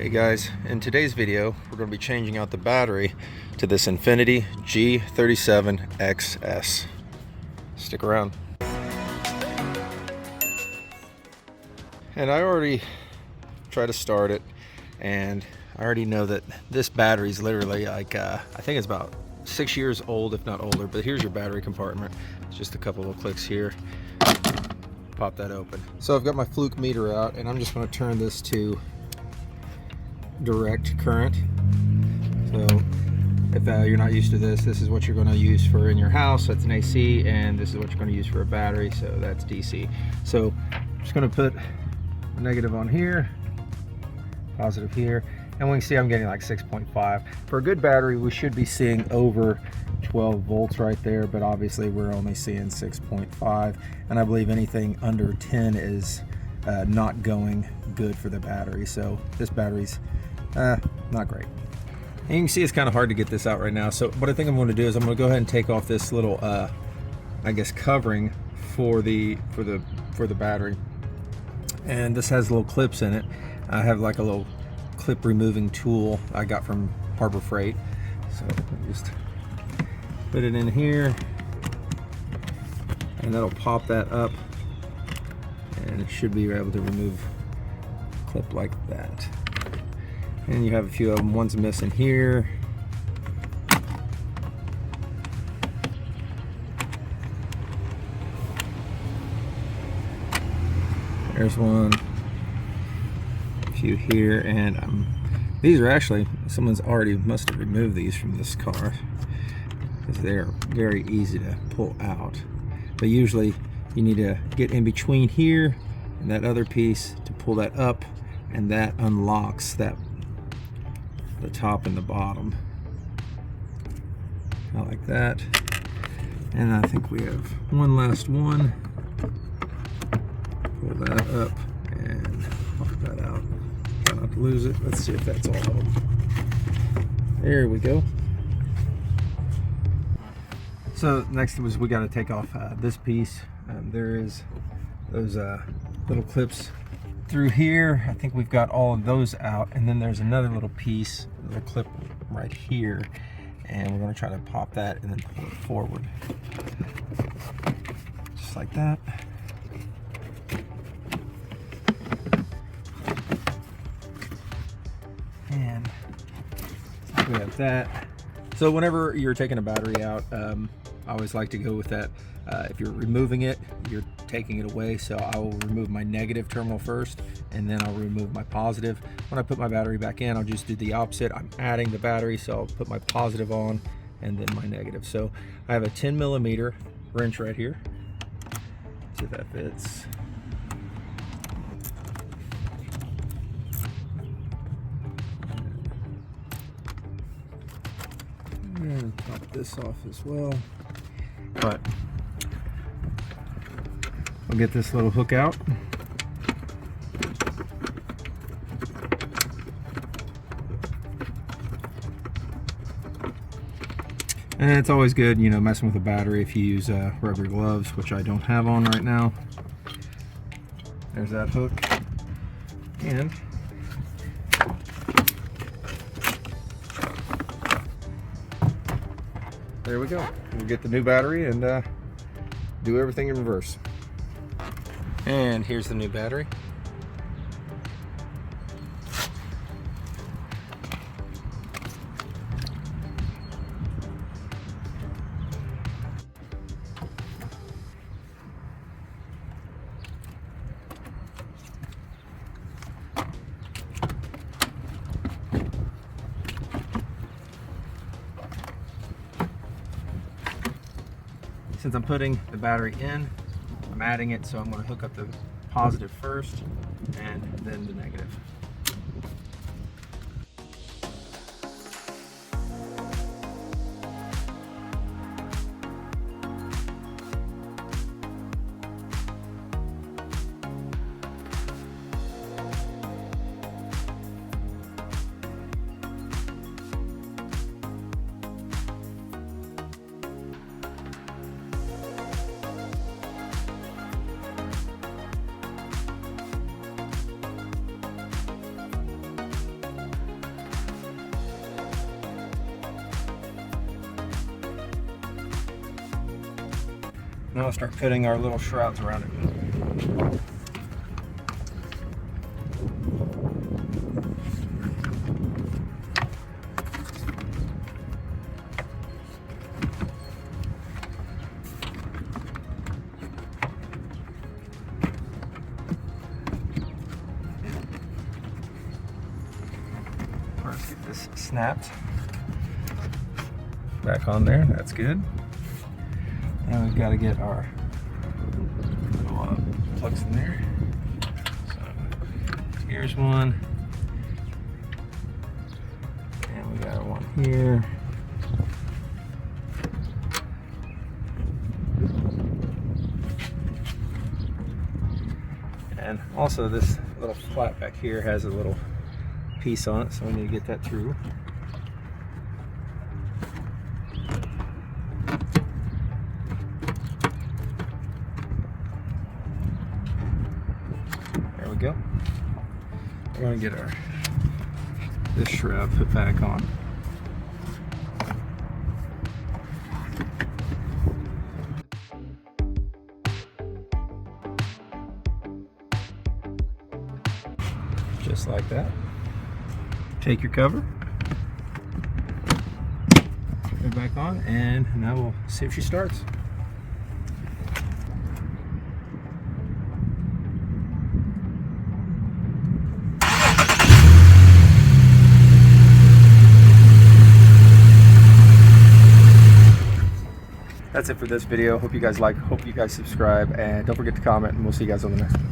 Hey guys, in today's video we're going to be changing out the battery to this Infiniti G37 XS. Stick around. And I already tried to start it, and I already know that this battery is literally like I think it's about 6 years old, if not older. But here's your battery compartment. It's just a couple of clicks here. Pop that open. So I've got my fluke meter out, and I'm just going to turn this to direct current. So if you're not used to this, this is what you're going to use for in your house. That's an AC, and this is what you're going to use for a battery, so that's DC. So I'm just going to put a negative on here, positive here, and we can see I'm getting like 6.5. For a good battery, we should be seeing over 12 volts right there, but obviously we're only seeing 6.5, and I believe anything under 10 is not going good for the battery. So this battery's not great. And you can see it's kind of hard to get this out right now. So what I think I'm going to do is I'm going to go ahead and take off this little I guess covering for the battery, and this has little clips in it. I have like a little clip removing tool I got from Harbor Freight, so just put it in here, and that'll pop that up, and it should be able to remove a clip like that. And you have a few of them. One's missing here. There's one. A few here, and these are actually, someone's already must have removed these from this car, because they're very easy to pull out. But usually you need to get in between here and that other piece to pull that up, and that unlocks the top and the bottom. I like that. And I think we have one last one. Pull that up and pop that out. Try not to lose it. Let's see if that's all of them. There we go. So next was we got to take off this piece. There is those little clips through here. I think we've got all of those out, and then there's another little piece, a little clip right here, and we're going to try to pop that and then pull it forward, just like that. And we have that. So whenever you're taking a battery out, I always like to go with that. If you're removing it, you're taking it away. So I will remove my negative terminal first, and then I'll remove my positive. When I put my battery back in, I'll just do the opposite. I'm adding the battery, so I'll put my positive on and then my negative. So I have a 10mm wrench right here. See if that fits. And pop this off as well. But I'll get this little hook out. And it's always good, you know, messing with a battery if you use rubber gloves, which I don't have on right now. There's that hook. And there we go. We'll get the new battery and do everything in reverse. And here's the new battery. Since I'm putting the battery in, I'm adding it, so I'm going to hook up the positive first and then the negative. Now we'll start putting our little shrouds around it. Let's get this snapped back on there. That's good. Now we've got to get our little plugs in there. So here's one, and we got one here. And also this little flap back here has a little piece on it, so we need to get that through. There we go. We're going to get this shroud put back on. Just like that. Take your cover, put it back on, and now we'll see if she starts. That's it for this video. Hope you guys like, hope you guys subscribe, and don't forget to comment, and we'll see you guys on the next one.